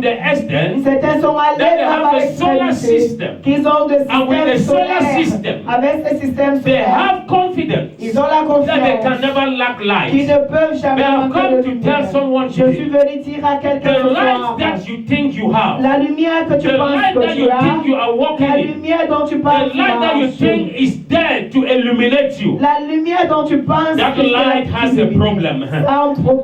the extent Certains sont allés that they même have à a solar l'extrémité system. qu'ils ont des And with the systèmes solar solaires. system, Avec ces systèmes they solaires, have confidence ils ont la that they can confiance never lack qu'ils light. ne peuvent jamais But I've manquer come de to tell lumière. someone Je suis today, venu dire à quelqu'un the ce light soir, that you think you have, la lumière que tu the penses light que that tu you as, think you are walking la in, lumière dont tu the penses light that you think is there to illuminate you, la lumière dont tu penses that que light has a problem.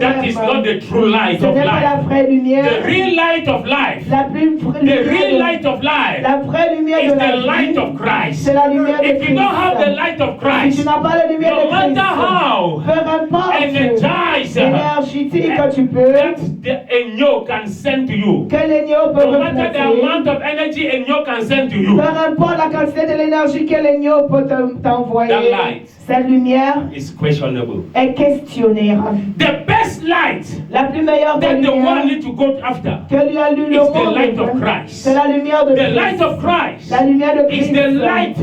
That is not the true light Ce of n'est pas la life. vraie lumière. The real light of life, La plus the lumière real de- light of life la vraie lumière is de la the light vie, of Christ. c'est la lumière de If you Christ. don't have the light of Si Christ, tu n'as pas la lumière no de Christ, matter how peu importe energized l'énergétique que tu peux, that the Enyo can send to you, que l'agneau peut no matter the refléter, amount of energy Enyo can send to you, peu importe la quantité de l'énergie que l'agneau peut t'envoyer, that light cette lumière is questionable. est questionnable. The best light La plus meilleure des that the world lumières needs to go after que lui a lu le is the monde, light of Christ. c'est la lumière de The light Christ. of Christ La lumière de is Christ. the light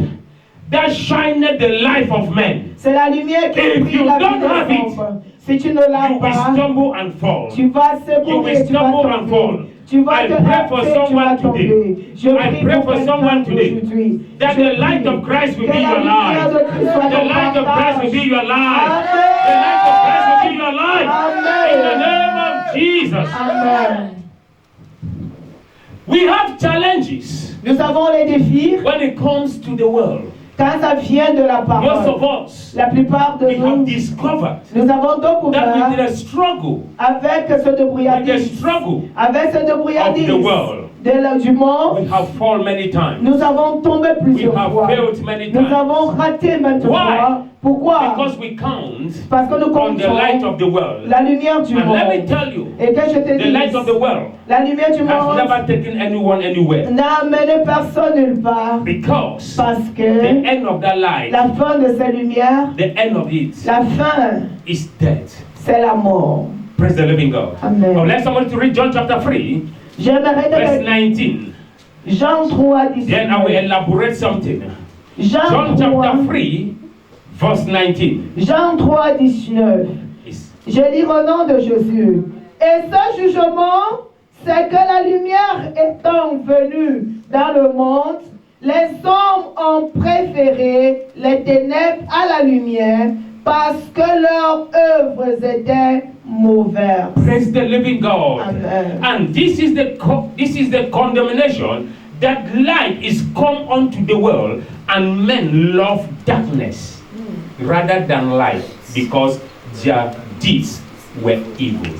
that shineth the life of men. C'est la lumière qui If brille you la vie don't des have it, hommes. Si tu ne l'as You will pas, stumble and fall. tu vas You secourir, will tu vas stumble and fall. tomber. Tu vas I te pray for heurter, tu vas someone tomber. today. Je I prie pray pour for quelqu'un someone today aujourd'hui. that Je the light prie of Christ will que be la your lumière life. de Christ soit The ton light of Christ will be your life. Amen. The light of Christ will be your life. Amen. In the name of Jesus. Amen. We have challenges Nous avons les défis when it comes to the world. quand ça vient de la Most of parole. us, La plupart de we have nous, discovered nous avons that with découvert the struggle, avec ce with the débrouillardisme, struggle avec ce of the débrouillardisme world, du we monde, have fallen many times. nous avons tombé We plusieurs have fois. failed many Nous times. avons raté maintes Why? fois. Pourquoi? Because we count Parce que nous on the light comptons of the world. la lumière du And let me monde. tell you, Et que je te the light of the dise, world la lumière du has monde never taken anyone anywhere. n'a amené personne nulle part. Because Parce the que end of that light, la fin de ces lumières, the end of it, la fin, is death. c'est la mort. Praise the living God. Amen. Now let somebody to read John chapter 3, J'aimerais verse de 19. Jean 3, Then I will 19. elaborate something. Jean John chapter 3, 3, verse 19. Jean 3, 19. Is- Je lis au nom de Jésus. Et ce jugement, c'est que la lumière étant venue dans le monde, les hommes ont préféré les ténèbres à la lumière parce que leurs œuvres étaient mauvaises. Praise the living God. Amen. And this is the condemnation that light is come unto the world, and men love darkness rather than light because their deeds were evil.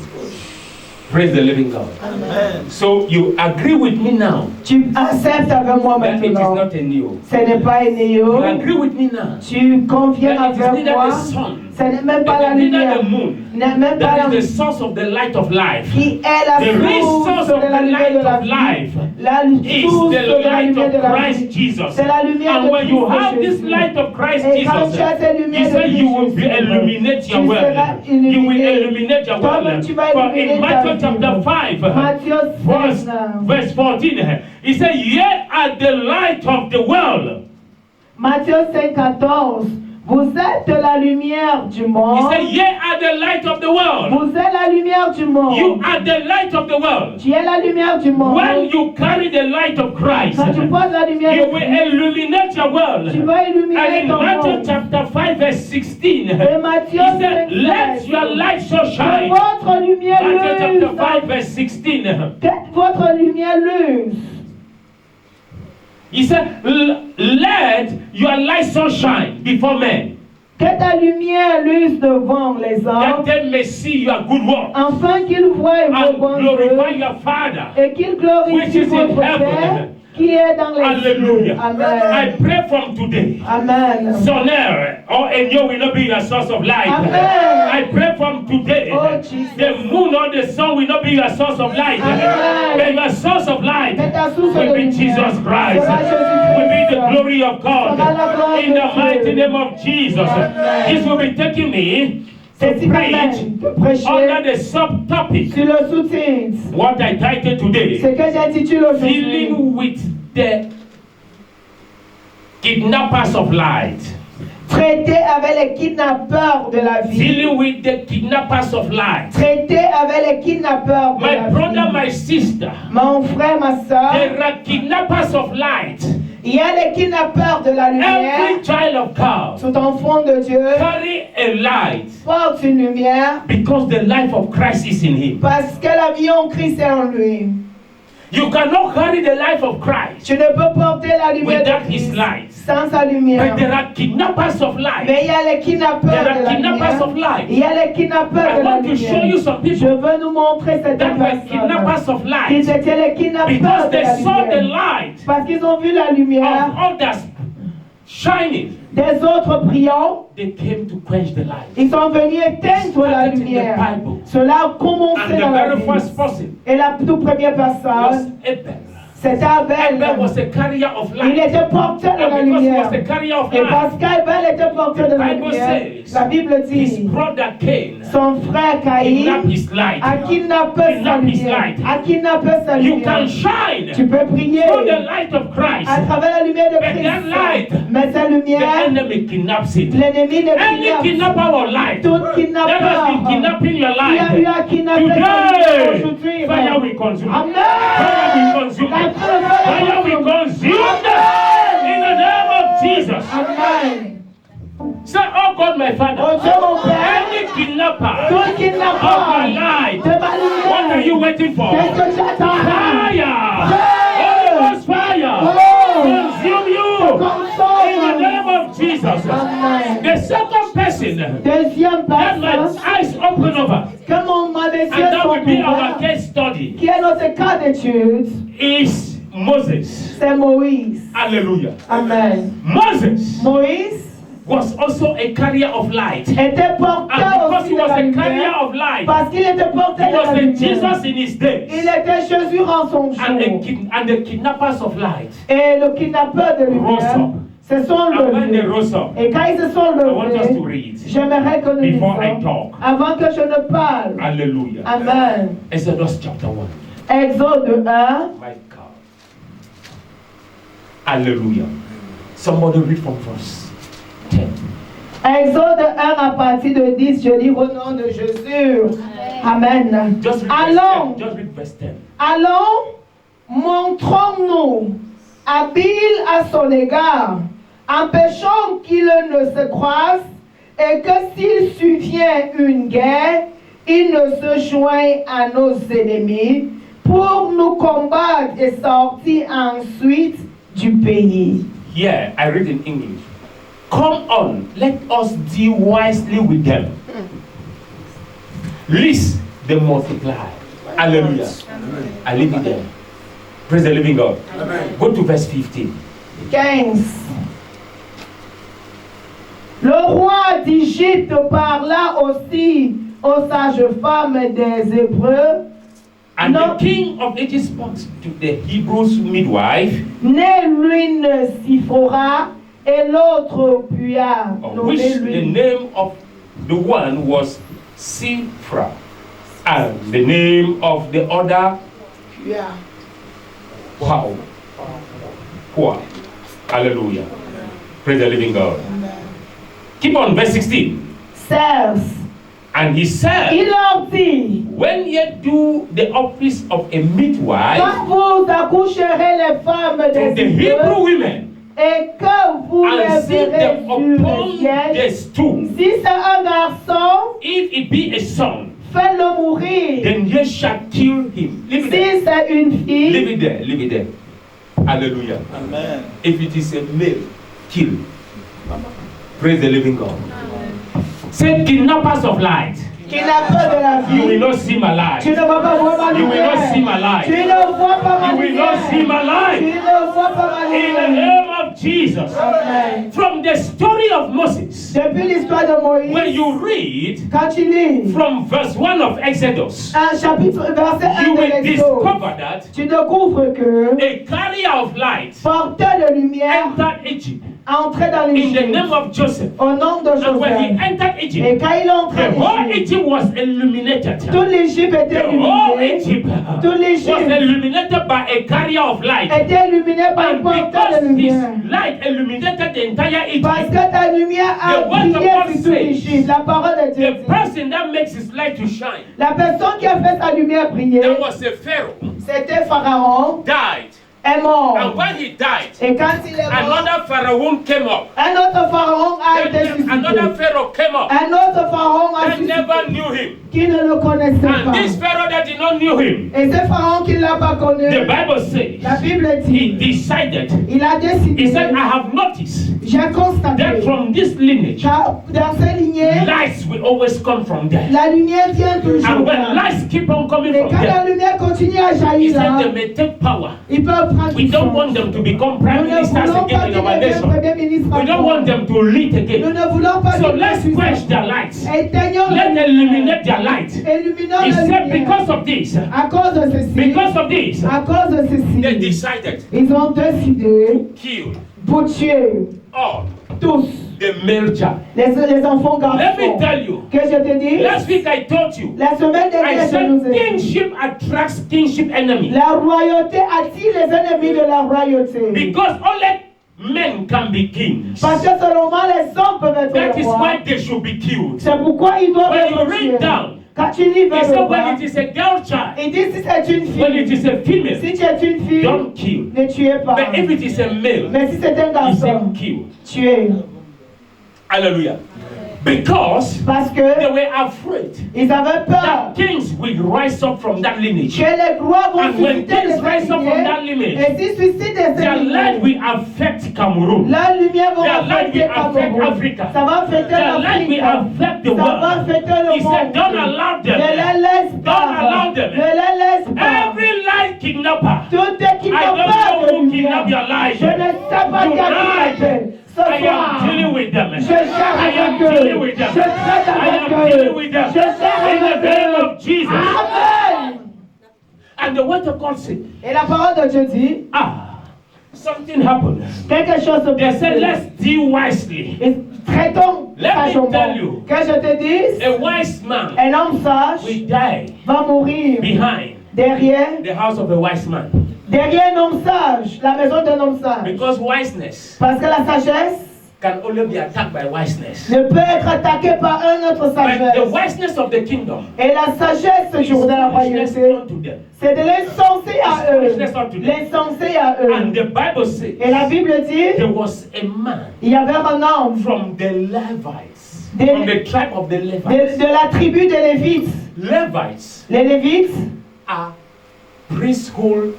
Praise the living God. Amen. So you agree with me now Tu acceptes avec moi that it is maintenant. not a new. Ce n'est pas un You néo. agree with me now Tu conviens that it is avec neither moi. the sun, Ce n'est même pas la it is neither lumière. the moon N'est même pas that la is the source of the light of life. qui est la The real source source de of la the lumière light de la of vie. life La is source the de la light lumière de of la Christ vie. Jesus. C'est la lumière And de when you Christ have this Jésus. light of Christ Et quand Jesus, tu as cette he lumière de said you will Christ be Jésus, illuminate your tu world. seras You will illuminé. illuminate your Toi-même, world. tu vas For illuminer in ta Matthew vie. chapter 5, Matthieu verse, 5, verse 14, he said, "Ye are the light of the world." Matthieu 5, 14. Vous êtes la lumière du He monde. said, "Ye are the light of the world." Vous êtes la lumière du monde. You are the light of the world. Tu es la lumière du monde. When you carry the light of Christ, Quand tu portes la lumière you de will Christ, illuminate your world. tu vas illuminer And in ton Matthew monde. chapter 5 verse 16, Et he Matthieu said, 5, "Let your light so que shine." votre lumière Matthew chapter 5 luise. verse 16. Que votre lumière luise. He said, "Let your light so shine before men, Que ta lumière luise devant les that hommes, they may see your good work afin qu'ils voient vos and bonnes glorify œuvres your Father." et qu'ils which glorifient is in votre heaven. Père qui est dans les Hallelujah. cieux. Amen. I pray from today, Amen. Soner or Enyo will not be your source of light. Amen. I pray from today, Oh, Jesus. the moon or the sun will not be your source of light. Amen. But your source of light Mais ta source will de be lumière Jesus Christ. sera Jésus-Christ. Will be the glory of God. Sera la gloire In de the mighty Dieu. name of Jesus. Amen. This will be taking me to C'est si preach de prêcher under the subtopic, sur le sous-titre. what I titled today, Ce que j'intitule aujourd'hui. dealing with the kidnappers of light. Traiter avec les kidnappeurs de la vie. Dealing with the kidnappers of light. Traiter avec les kidnappeurs de My la brother, vie. my sister, Mon frère, ma soeur, there are kidnappers of light. il y a les kidnappeurs de la lumière. Every child of God Tout enfant de Dieu carry a light porte une lumière because the life of Christ is in him. parce que la vie en Christ est en lui. You cannot carry the life of Christ Tu ne peux porter la lumière without de his Christ light. sans sa lumière. But there are kidnappers of light. Mais il y a les kidnappeurs There are de la kidnappers of lumière. light. Il y a les kidnappeurs I de la want to show you lumière. some Je people veux nous montrer cette that were personne. kidnappers of Ils light étaient les kidnappeurs because de they la saw the lumière. light Parce qu'ils ont vu la lumière of others shining. des autres brillants. They came to quench the light. Ils sont venus éteindre la Started in the lumière. Bible. Cela a commencé And the dans la very Bible. first person Et la toute première was personne, Abel. c'était Abel. Abel was a carrier of Il light. était porteur de la And because he lumière. was a carrier of Et light, parce qu'Abel était porteur de la The Bible lumière, says la Bible his dit, brother Cain son frère Caïn kidnapped his light. a kidnappé sa Kidnapped his lumière. light. A kidnappé sa You lumière. can shine Tu peux briller through the light of Christ. à travers la lumière de But that light, Christ. Mais sa the lumière, enemy kidnaps it. l'ennemi ne Any kidnappe. kidnapper of light Tout that has kidnappeur been kidnapping your qui a eu life, à kidnapper ta lumière today, aujourd'hui. fire will consume. Amen. Fire will consume. La feu, Fire will consume in the name of Jesus. Amen. Say, oh God, my Oh Father, Dieu mon Père, any kidnapper tout of kidnappeur my life, de ma what are you lumière, waiting for? qu'est-ce que j'attends? Fire! Holy Ghost fire! Oh. Consume you! In the name of Jesus. Amen. The second person Deuxième that my personne, eyes open over, que mon mes and yeux that sont will be our ouverts, case study, qui est notre cas d'étude, is Moses. c'est Moïse. Hallelujah. Amen. Moses Moïse was also a carrier of light. était And porteur because aussi he de was la a carrier lumière, of light, parce qu'il était porteur he de was la a lumière. Jesus in his Il days. était Jésus en son jour. And the kidnappers of light Et le kidnappeur de rose lumière up. se sont And when they levés. rose up, Et quand ils se sont I want us to levés, read j'aimerais que nous before I lisions talk. avant que je ne parle. Hallelujah. Amen. Exodus chapter 1. Exode 1. My God. Hallelujah. Somebody read from verse 10. Exode 1 à partir de 10, je lis au nom de Jésus. Amen. Just read verse 10. Allons, Just read verse 10. allons, montrons-nous habiles à son égard, empêchons qu'il ne se croise et que s'il survient une guerre, il ne se joigne à nos ennemis pour nous combattre et sortir ensuite du pays. Here, I read in English. Come on, let us deal wisely with them. Lest they multiply. Hallelujah. I leave it there. Praise the living God. Amen. Go to verse 15. 15. Le roi d'Égypte parla aussi aux sages femmes des Hébreux. And No. the king of Egypt spoke to the Hebrews midwife, Né l'une Siphora et l'autre Puya. of which the name of the one was Sifra, and the name of the other, wow, Pua. Hallelujah. Praise the living God. Keep on, verse 16. 16. And he said, Il leur dit, when ye do the office of a midwife quand vous accoucherez les femmes to des the Hebrew Hébreux women, et que vous and les sit verrez them sur upon le ciel, the stool, si c'est un garçon, if it be a son, faites-le mourir. then ye shall kill him. Leave it there. Si c'est une fille, Leave it there. Leave it there. Hallelujah. Amen. If it is a male, kill. Praise the living God. Say kidnappers of light. qui n'a pas de la You will vie, not see my light. tu ne vas pas voir ma You will not see lumière. my light. Tu ne vois pas ma You will not see lumière. my Tu light. ne vois pas ma In the lumière. name of Jesus. Amen. From the story of Moses, Depuis l'histoire de when Moïse, you read quand tu lis from verse 1 of Exodus, un chapitre, verset 1 you de will l'Exode, discover that tu découvres que a carrier of light porteur de lumière entered Egypt entré dans in the l'Égypte name of Joseph. au nom de And when he Joseph. entered Et Egypt, quand il est entré the en whole Égypte, Egypt was illuminated. toute l'Égypte était The whole illuminée. Egypt Toute was l'Égypte illuminated by a carrier of light. était illuminée par un And porteur because de his lumière. light illuminated the entire Parce Egypt, que ta lumière a The word of brillé God sur toute says, l'Égypte. La parole de Dieu the dit. person that makes his light to shine, La personne qui a fait sa lumière briller, that was a Pharaoh, c'était Pharaon, died. est mort. And when he died, Et quand il est mort, another Pharaoh came up. un autre Pharaon a été Then another suscité. Pharaoh came up Un autre Pharaon a that never suscité knew him. qui ne le connaissait And this pas. Pharaoh that did not know him, Et ce Pharaon qui ne l'a pas connu, the Bible says, la Bible he dit, decided, il a he décidé, said, I have noticed j'ai constaté, that from this lineage, car dans ces lignées, lights will always come from there. la lumière vient toujours. And when là. lights keep on coming Et from quand la there, lumière continue à he jaillir said là, they may take power. ils peuvent prendre We don't puissance. want them to become Nous prime ne ministers voulons pas again in qu'ils our deviennent nation. premiers ministres We don't encore. want them to lead Nous again. ne voulons pas So qu'ils let's deviennent quench puissants. their lights. Éteignons Let la them lumière. illuminate their light. Illuminons He la said, lumière. because of this, À cause de ceci, because of this, à cause de they ceci, decided ils ont décidé to kill pour tuer all tous the male child. les enfants Let me garçons. tell you, Que je te dis, last week I told you, la semaine I dernière, je nous said ai dit, kingship attracts kingship enemy. la royauté attire les ennemis de la royauté. Because only men can be kings. Parce que seulement les hommes peuvent être That is rois. why they should be killed. C'est pourquoi ils doivent When you être read tués. down, Quand tu lis he vers le said when bas, it is a girl child, il dit si c'est une when it fille, is a female, si tu es une fille, don't kill. ne tuez pas. But if it is a male, Mais si c'est un he garçon, said kill. tuez. Hallelujah. Because Parce they que were afraid ils avaient peur that kings will rise up from that lineage. que les rois vont And when susciter kings des rise up from that lignées. lineage, Et s'ils suscitent des their light lignées, will affect Cameroon. la lumière va Their light will affecter affect Cameroun. Africa. Ça va affecter Their light l'Afrique. will affect the Ça va world. affecter le He said, don't monde. allow Ne les them. laisse Don't pas. allow them. Ne les laisse pas. Every light kidnapper. Tout est I kidnappeur don't know de who lumière. kidnapped your life. Je ne sais pas qui a kidnappé. Ce I am soir, dealing with them. je gère I am avec eux. dealing with them. Je traite I avec am eux. dealing with them. Je gère In the avec name eux. of Jesus. Amen. And the word of God said, Et la parole de Dieu dit, something happened. quelque chose se They said, passe. let's deal wisely. Et traitons Let me sagement. tell you. Que je te dise, A wise man un homme sage will die va mourir behind derrière the house of a wise man. un homme sage, la maison d'un homme sage. Because wiseness Parce que la sagesse can only be attacked by wiseness. ne peut être attaquée par un autre But the sagesse. wiseness of the kingdom Et la sagesse ce is jour de la foolishness royauté, unto them. c'est de l'insensé à eux. Foolishness unto them. L'insensé à eux. And the Bible says Et la Bible dit, there was a man il y avait un homme from the Levites, Des- from the tribe of the Levites. de la tribu des Lévites. Levites Les Lévites, are priesthood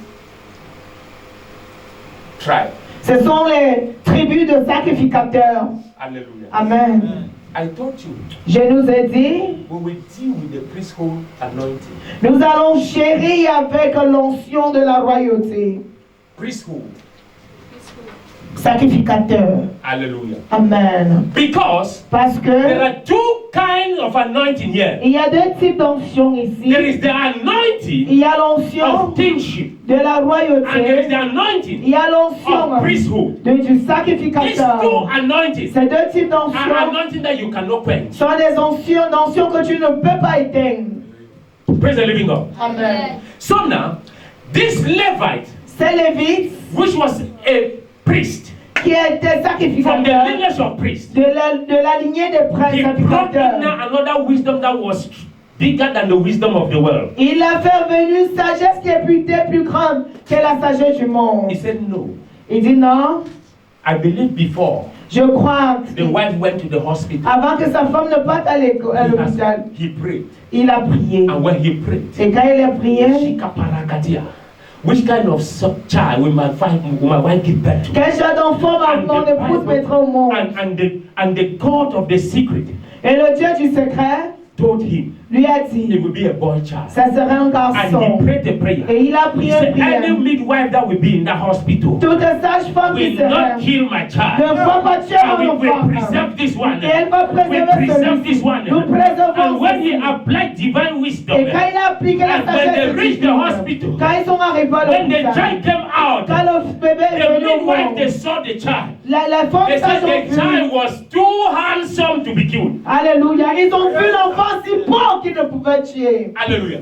tribe. ce sont les tribus de sacrificateurs. Hallelujah. Amen. I told you, Je nous ai dit, we will deal with the priesthood anointing. nous allons chérir avec l'onction de la royauté. Priesthood. Sacrificateur. Hallelujah. Amen. Because Parce there que are two kinds of anointing here. il y a deux types d'onction There ici. is the anointing Il y a l'onction of kingship, de la and there is royauté. the anointing Il y a of l'onction priesthood. du These two sacrificateur. anointings Ces deux types are d'onction anointing that you cannot quench. sont des onctions que tu ne peux pas éteindre. Praise the living God. Amen. So now, this Levite, Ces Lévites which was a priest qui étaient from the sacrificateurs lineage of priests, de la lignée des princes he brought in sacrificateurs. now another wisdom that was bigger than the wisdom of the world. Il a fait venir une sagesse qui est plus grande que la sagesse du monde. He said, no. Il dit non, I believe before je crois. the wife went to the hospital, Avant que sa femme ne parte à l'hôpital, he prayed. il a prié. And when he prayed, Et quand il a prié, Shikaparakatia, which kind of child will my wife give birth to? quel genre d'enfant mon épouse mettra au monde? And the God of the secret Et le Dieu du secret told him lui a it dit, will be a boy child. ça serait un And garçon. he prayed a prayer. Et il a He prié une said, prière. any midwife that will be in that hospital Toute sage-femme qui will serait not kill my ne child. va pas tuer And mon we will enfant. preserve this one. Et elle va We préserver preserve this celui-ci. one. Nous préservons And when he ceci. applied divine wisdom, Et quand il a appliqué la and when they sagesse reached the divine, hospital, quand ils sont arrivés à when the l'hôpital, child came out, quand le bébé est the venu au midwife, monde, they saw the child. la femme They sage said ont the vu. child was too handsome to be killed. Alléluia. Ils ont vu l'enfant si beau qu'ils ne pouvaient tuer. Hallelujah.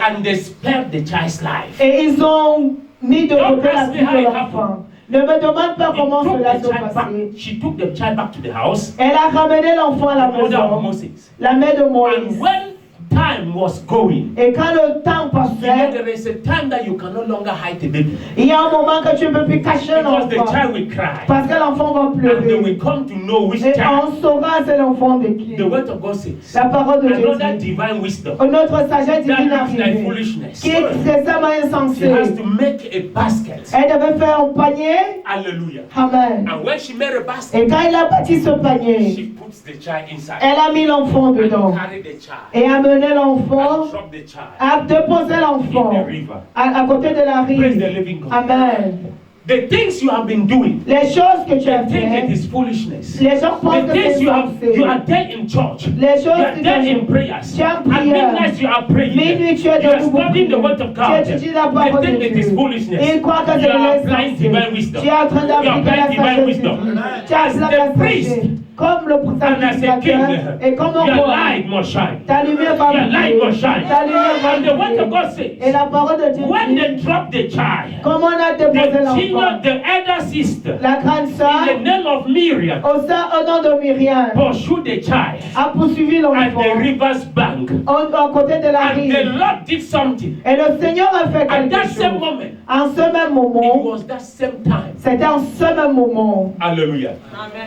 And they spared the child's life. Et ils ont mis de Don't côté la ask me vie how de it l'enfant. Ne me demande pas He comment took cela the s'est child back. passé. She took the child back to the house. Elle a ramené l'enfant à la The mother of maison, Moses. la mère de And Moïse. when time was going, Et quand le temps you know, passait, there is a time that you can no longer hide the baby il y a un moment que tu ne peux plus cacher because the l'enfant. child will cry Parce que l'enfant va and they pleurer. will come to know which Et child. on saura c'est l'enfant de qui. The word of God says, La parole de another Jésus. divine wisdom Notre sagesse that divine looks like arrivée, foolishness. qui est extrêmement She insensée. has to make a basket. Elle devait faire un panier. Hallelujah. Amen. And when she made a basket, Et quand il a bâti ce panier, she puts the child inside elle a mis l'enfant and dedans. carried the child Et a mené l'enfant, and dropped the child a déposé in l'enfant the river. à côté de la Praise the rive. living God. Amen. The things you have been doing, Les choses que tu as they think it faites, is foolishness. les gens pensent The que things c'est you are insensé. there in church. Les You are choses que tu there in as prayers. Tu es en At prière. midnight you are praying. Minuit, tu es You are debout pour studying the prier. word of Tu God. étudies la They parole de think it is Dieu. foolishness. Ils croient que c'est You de are applying divine l'insensé. wisdom. Tu es en train You are d'appliquer applying la divine sagesse wisdom. divine. Tu as As la the priest sagesse. Comme le and as a sacrificateur. king, Et comme un your roi. light must shine. Ta lumière va Your light briller. must shine. Ta lumière va And the word of briller. God says, Et la parole de Dieu when dit, they drop the child, comme on a déposé the l'enfant, senior, the elder sister, la grande in the sœur, name of Miriam, au nom de Myriam, pursued the child a poursuivi at l'enfant the river's bank. à côté de la And the rive. Lord did something. Et le Seigneur a fait At quelque that same chose. moment, En ce même it moment, was that same time, c'était en ce même moment hallelujah,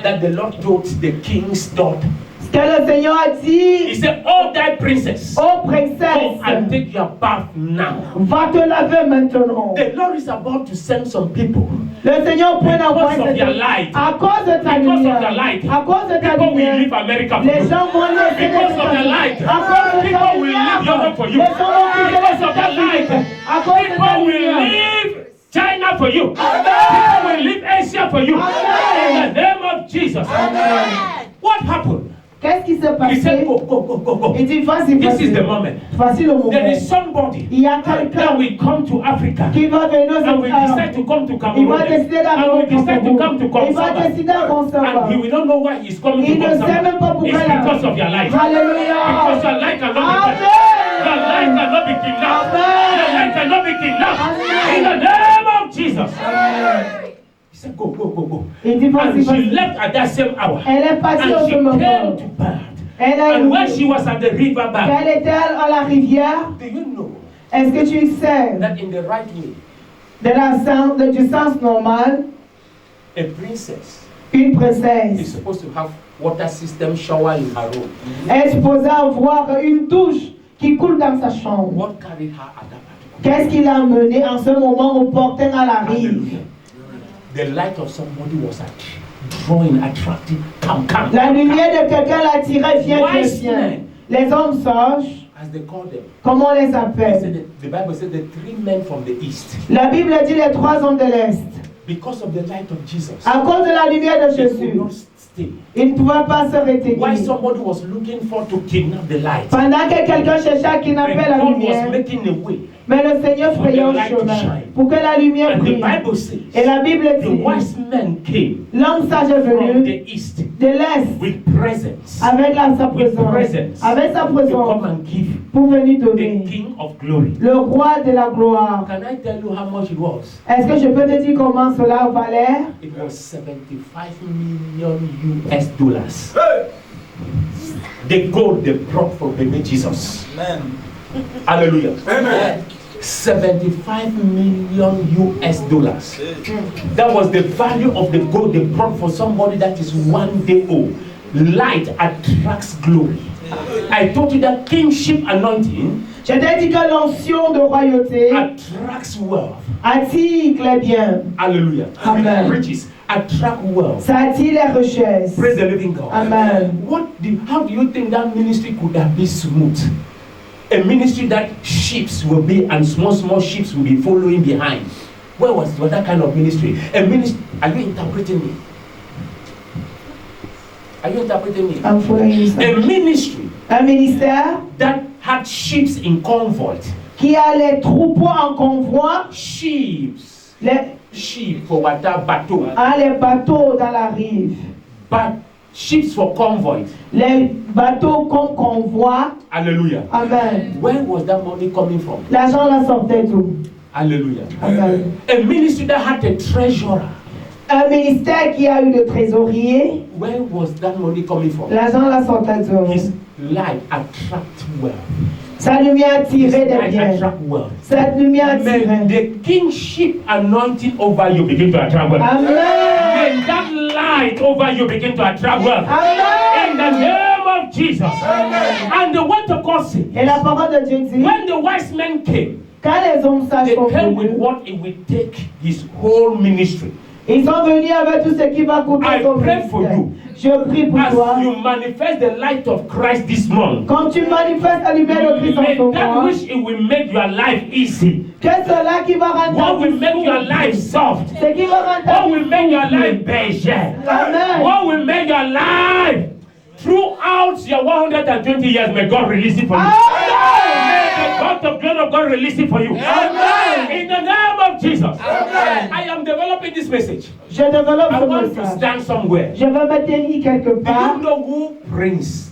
that the Lord told the king's daughter, que le Seigneur a He dit, said, oh, thy princess, ô go and princesse, take your bath now. va te laver maintenant. The Lord is about to send some people. Le Seigneur peut Because envoyer of your light. à cause de ta Because of lumière. the light. À cause de ta People will lumière. leave America for Les you. gens vont laisser Because les of the light. États-Unis. À cause de ta People will lumière. leave Europe for you. Les gens vont quitter Because les of the light. États-Unis. À cause de ta People will lumière. leave China for you. People will leave Asia for you. Amen. In the name of Jesus. What happened? Qu'est-ce qui s'est He said, passé? go, go, go, go, go. Il dit, voici, This is the voici. moment. Voici le moment. There is somebody Il y a that quelqu'un will come to Africa. qui va venir And we decide to come to Il Cameroon. va décider And d'arriver we decide to come to Il va Konsaba. décider à And he Konsaba. will not know why he's coming Il to ne sait Konsaba. même pas pourquoi It's il a- because of your life. Alléluia. Because your life cannot be Amen. touched. Your life cannot be kidnapped. Amen. Your life cannot be kidnapped. Amen. In the name of Jesus. Amen. He said, go, go, go, go. Il dit, voici, And she voici. left at that same hour. Elle est partie au And she ce moment. came to Bad. Elle a And when she was at the river bank, Elle était à la rivière. do you know Est-ce que tu sais that in the right way, du sens normal, a princess une is princesse supposed to have water system shower in her room? est supposée avoir une douche qui coule dans sa chambre? What carried her at that particular Qu'est-ce qui l'a amené en ce moment au portail à la rive? Hallelujah. The light of somebody was drawing, attractive. Come, come. La come, lumière de quelqu'un l'attirait, viens, Wise viens. men. Les hommes sages, come. As they called them. comment on les They appelle? said that, the Bible said the three men from the east, La Bible dit les trois hommes de l'Est. because of the light of Jesus, À cause de la lumière de they could Jésus, not stay. ils ne pouvaient pas se retenir. Why somebody was looking for to kidnap the light. Pendant que quelqu'un cherchait à kidnapper But la God was lumière, making a way. mais le Seigneur For frayait the un light to chemin shine. pour que la lumière And the brille. Bible says Et la Bible the dit, wise men came l'homme sage est from venu the east de l'Est with presents avec sa With présence, presents. avec sa to come présence and give pour venir the donner. King of Glory. Le roi de la gloire. Can I tell you how much it was? Est-ce que je peux te dire comment cela valait? It was 75 million US dollars. The gold they brought for baby Jesus. Amen. Hallelujah. Amen. 75 million US dollars. That was the value of the gold they brought for somebody that is 1 day old. Light attracts glory. I told you that kingship anointing Je t'ai dit que l'onction de royauté attracts wealth. attire les biens. Hallelujah. Amen. Riches attract wealth. Ça attire les richesses. Praise the living God. Amen. How do you think that ministry could have been smooth a ministry that ships will be and small ships will be following behind. Where was that kind of ministry? A ministry. Are you interpreting me? Are you interpreting me? I'm following you, sir. A ministry Un ministère that had ships in convoy. qui a les troupeaux en convoi, Ships. les, Ship for water bateau. les bateaux dans la rive, But ships for convoy. les bateaux comme convoi. Hallelujah. Amen. Where was that money coming from? L'argent là sortait d'où? Hallelujah. Amen. A ministry that had a treasurer. Un ministère qui a eu le trésorier, Where was that money coming from? l'argent là sortait d'où? His light attract wealth. Sa lumière His tirait des light biens. attract wealth. Cette lumière May tirait. the kingship anointing over you begin to attract wealth. Amen. May that light over you begin to attract wealth. Amen. In the name of Jesus. And the word of God says, Et la parole de Dieu dit, when the wise men came, quand les hommes sages they sont came with venus, what it will take his whole ministry. ils sont venus avec tout ce qui va coûter I son pray for ministère. you. Je prie pour As toi. you manifest the light of Christ this month, Quand tu manifestes la lumière de Christ en may ton that corps, which it will make your life easy. que cela qui va rendre What ta will vie make your souple, life soft. ce qui va rendre ta What vie will make your souple. life better. Amen. What will make your life throughout your 120 years, may God release it for you. May the God of glory of God release it for you. Amen. In the name of Jesus. Amen. I am developing this message. Je développe I ce want to message. stand somewhere. Je vais me tenir quelque Do part. you know who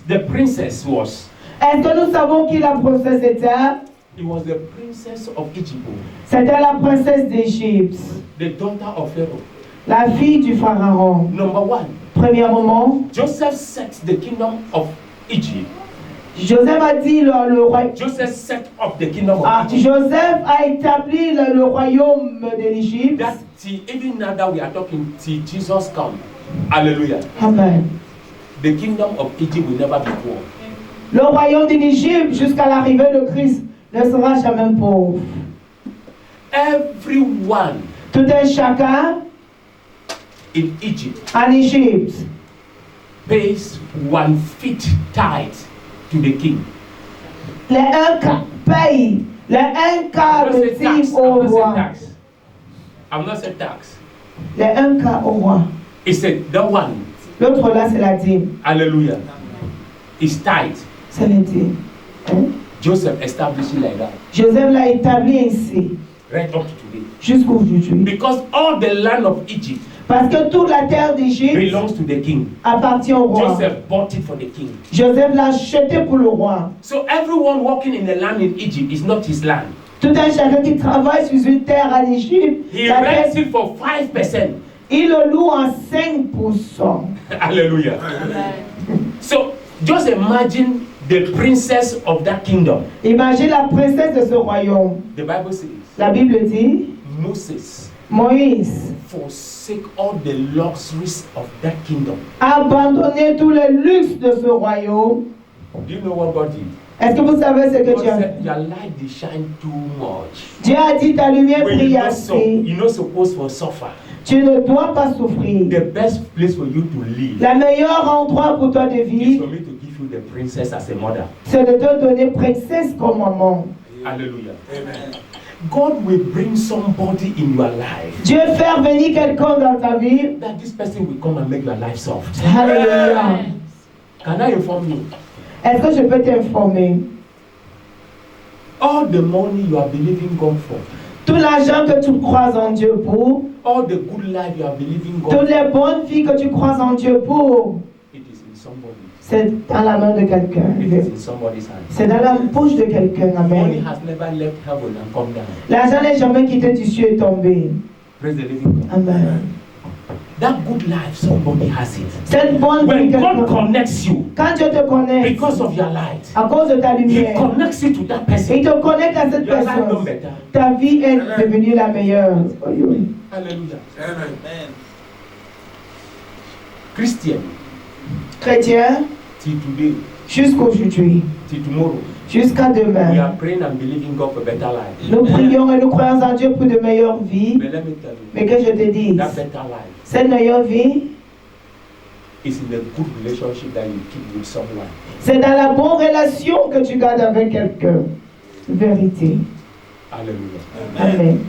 the princess was? Est-ce que nous savons qui la princesse était? It was the princess of Egypt, C'était la princesse d'Égypte, the daughter of Pharaoh. la fille du pharaon. Number one, Premièrement, Joseph set the kingdom of Egypt. Joseph a dit le roi. Joseph set up the kingdom of Ah, Egypt. Joseph a établi le royaume de l'Égypte. That till even now that we are talking, till Jesus come, hallelujah, Amen. the kingdom of Egypt will never be poor. Le royaume de l'Égypte, jusqu'à l'arrivée de Christ, ne sera jamais pauvre. Everyone Tout un chacun in Egypt en Égypte pays 1/5 tithe to the king. les un quart payent les un quart I'm de not saying tax. dîme au I'm not saying roi. tax. I'm not saying tax. Les un quart au roi. He said the one, L'autre là, c'est la dîme. hallelujah, is tithe. C'est la dîme. Hein? Joseph established it like that Joseph l'a établi ainsi right up to today. jusqu'aujourd'hui. Because all the land of Egypt Parce que toute la terre d'Égypte belongs to the king. appartient au roi. Joseph bought it for the king. Joseph l'a acheté pour le roi. So everyone walking in the land in Egypt is not his land. Tout un chacun qui travaille sur une terre en Égypte, He la terre, rents it for 5%. il le loue en 5%. Hallelujah. So just imagine the princess of that kingdom. Imagine la princesse de ce royaume. The Bible says La Bible dit, Moses Moïse forsake all the luxuries of that kingdom. a abandonné tous les luxes de ce royaume. Do you know what God did? Est-ce que vous savez ce que God Dieu a said, dit? your light they shine too much. Dieu a dit, ta lumière When brille you're not, so, assez. you're not supposed to suffer. Tu ne dois pas souffrir. The best place for you to live Le meilleur endroit pour toi de is vivre, for me to give you the princess as a mother. c'est de te donner princesse comme maman. Hallelujah. Amen. God will bring somebody in your life Dieu fait venir quelqu'un dans ta vie. that this person will come and make your life soft. Alléluia. Can I inform you? Est-ce que je peux t'informer? All the money you are believing God for, Tout l'argent que tu crois en Dieu pour, all the good life you are believing God toutes for, les bonnes filles que tu crois en Dieu pour, it is in somebody. c'est dans la main de quelqu'un. It is in somebody's hand. C'est dans la bouche de quelqu'un. Money Amen. has never left heaven and come down. L'argent n'est jamais quitté du ciel et tombé. Praise the living God. Amen. That good life, somebody has it. Cette bonne When vie, God quelqu'un. connects you Quand Dieu te connaît, because of your light, à cause de ta He lumière, connects you to that person. il te connecte à cette Your life no personne. better. Ta vie est devenue la meilleure. Hallelujah. Amen. Christian, Chrétien, till today, jusqu'aujourd'hui, till tomorrow, jusqu'à we demain, are praying and believing God for better life. nous prions et nous croyons en Dieu pour de meilleures vies. But let me tell you, Mais que je te dise, that better life cette meilleure vie It's in a good relationship that you keep with someone. C'est dans la bonne relation que tu gardes avec quelqu'un. Vérité. Hallelujah. Amen.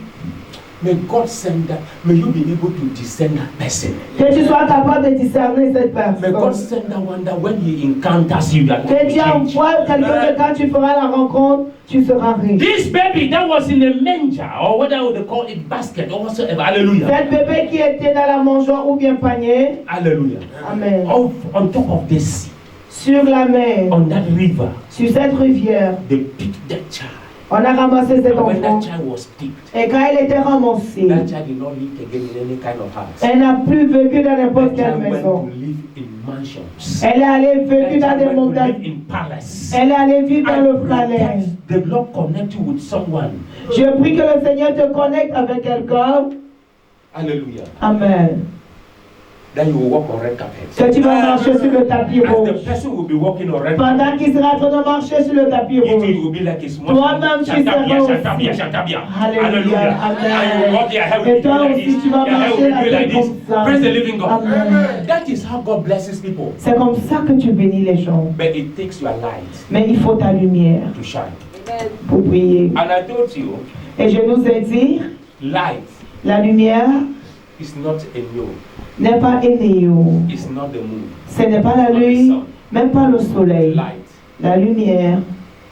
May God send that. May you be able to discern that person. Que tu sois capable de discerner cette May God personne. send that one that when he encounters you, that Que Dieu envoie quelqu'un que quand tu feras la rencontre, tu seras riche. this baby that was in a manger, or whatever they call it, basket, or whatsoever. Hallelujah. Cet bébé qui était dans la mangeoire ou bien panier. Hallelujah. Amen. On top of the sea, Sur la mer, on that river, sur cette rivière, they picked that child. on a ramassé cet And when enfant. that child was picked, Et quand il était ramassé, that child did not live again in any kind of house. elle n'a plus vécu dans n'importe That quelle child went maison. to live in mansions. Elle est allée That vécu dans child des went to live montagnes. in palace. Elle est allée vivre dans I le pray palais. that the Lord connect you with someone. Je prie que le Seigneur te connecte avec quelqu'un. Hallelujah. Amen. That you will walk on red carpet. Que tu vas marcher sur le tapis As rouge. the person will be walking on red Pendant carpet, qu'il sera en train de marcher sur le tapis you too rouge. will be like a small Toi-même, tu Shantabia, seras Shantabia, aussi. Shantabia. Alléluia. And you will walk your hair Et will be toi like aussi, this. tu vas Your hair marcher will la be like tête this. comme ça. Praise the living God. Amen. That is how God blesses people. C'est comme ça que tu bénis les gens. But it takes your light Mais il faut ta lumière to shine. pour briller. And I told you, Et je nous ai dit, light la lumière is not a no. n'est pas Énéo. It's not the moon. Ce n'est pas la lune, même pas le soleil. Light La lumière,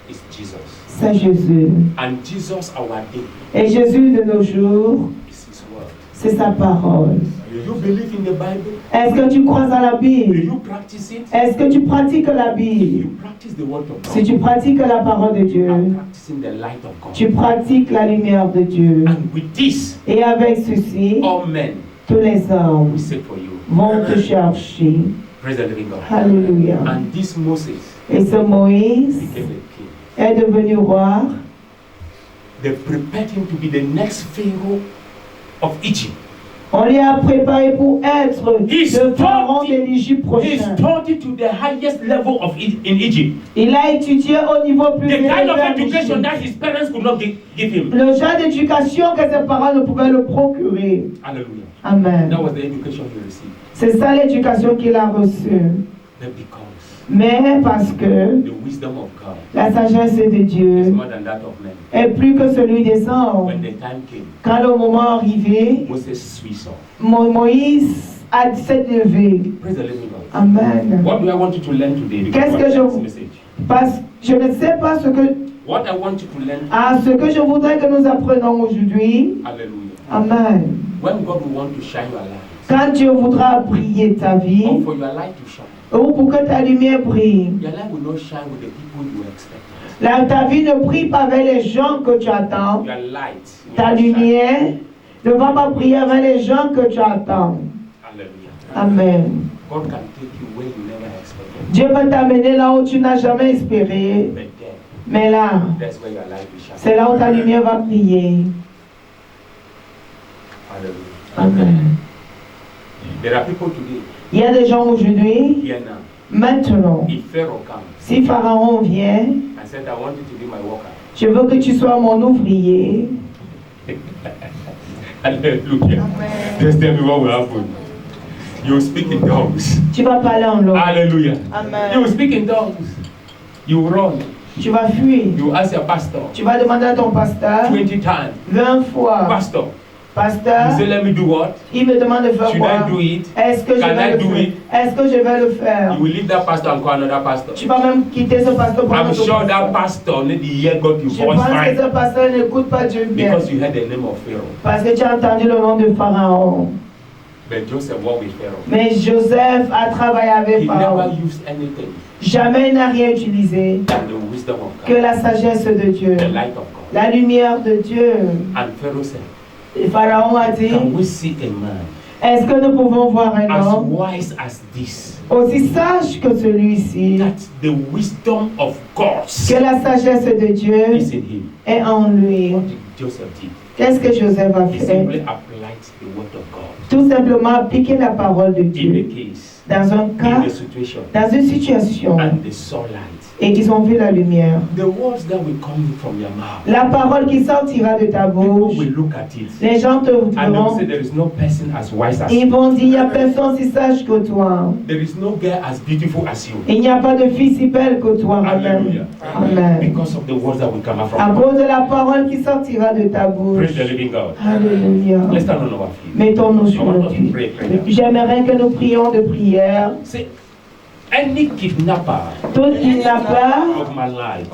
is Jesus. c'est Jésus. And Jesus, our day, Et Jésus de nos jours, is His word. c'est sa parole. Do you believe in the Bible? Est-ce que tu crois à la Do Bible? you practice it? Est-ce que tu pratiques la Bible? You practice the word of Si God. tu pratiques la parole de You Dieu, are practicing the light of God. tu pratiques la lumière de Dieu. And with this, Et avec ceci, all men tous les hommes will seek for you. vont te chercher. Praise the living God. Alléluia. And this Moses Et ce Moïse became a king. est devenu roi. They prepared him to be the next Pharaoh of Egypt. On lui a préparé pour être le pharaon de l'Égypte He prochain. studied to the highest level of in Egypt. Il a étudié au niveau plus The élevé kind of en education Égypte. that his parents could not give him. Le genre d'éducation que ses parents ne pouvaient le procurer. Hallelujah. Amen. That was the education he received. C'est ça l'éducation qu'il a reçue. But because Mais parce que the wisdom of God la sagesse de is Dieu more than that of men. est plus que celui des hommes. When the time came, Quand le moment arrivé, Moses switched off. Moïse a s'est levé. Praise the living God. Amen. What do I want you to learn today? Qu'est-ce que Because je of vous- this message. Parce que je ne sais pas ce que, What I want you to learn. ce que je voudrais que nous apprenions aujourd'hui. Hallelujah. Amen. When God will want to shine your light, Quand Dieu voudra briller ta vie, or for your light to shine, ou pour que ta lumière brille, your light will not shine with the people you expect. ta vie ne brille pas avec les gens que tu attends. Your light will Ta not shine. lumière ne va pas briller avec les gens que tu attends. Hallelujah. Amen. God can take you where you never expected. Dieu va t'amener là où tu n'as jamais espéré. But then, Mais là, that's where your light will shine. c'est là où ta lumière va briller. Hallelujah. Amen. There are people today, Il y a des gens aujourd'hui, here now, maintenant, if Pharaoh comes si Pharaon vient, and said, I want you to be my worker. je veux que tu sois mon ouvrier. Hallelujah. Just tell me what will happen. You will speak in tongues. Tu vas parler en langue. Hallelujah. You will Amen. speak in tongues. You will run. Tu vas fuir. You will ask your pastor Tu vas demander à ton pasteur 20 times. 20 fois. Pastor, Pasteur, you say, let me do what? il me demande de faire Should quoi? I do it? Est-ce que je Can vais I le do faire? it? Est-ce que je vais le faire? You will leave that pastor and call another pastor. Tu vas même quitter ce pasteur pour I'm un autre sure that pasteur. pastor need to hear God your Je voice pense que fine ce pasteur n'écoute pas Dieu bien. because you heard the name of Pharaoh. Parce que tu as entendu le nom de Pharaon. But Joseph walked with Pharaoh. Mais Joseph a travaillé avec He never Pharaon. used anything Jamais il n'a rien utilisé than the wisdom of que God, la sagesse de Dieu. the light of God. La lumière de Dieu. And Pharaoh said, Et Pharaon a dit, can we see a man est-ce que nous pouvons voir un as homme wise as this, aussi sage que celui-ci, that the wisdom of God que la sagesse de Dieu is in him? est en lui? What did Joseph do? Qu'est-ce que Joseph a He fait? simply applied the word of God Tout simplement appliquer la parole de in the Dieu case, dans un cas, in the situation, dans une situation, and they saw light. Et ils ont vu la lumière. The words that will come from your mouth, La parole qui sortira de ta people bouche, will look at it les gens te and they will verront. say there is no person as wise as Ils you. vont dire, il n'y a personne si sage que toi. There is no girl as beautiful as you. Il n'y a pas de fille si belle que toi. Amen. Hallelujah. Amen. Because of the words that will come out À from you. cause de la parole qui sortira de ta bouche. Praise the living God. Alléluia. Let's stand on our feet. Mettons-nous I sur want nos us to pieds. pray prayer. J'aimerais que nous prions de prière. Say, any kidnapper Tout kidnappeur of my life,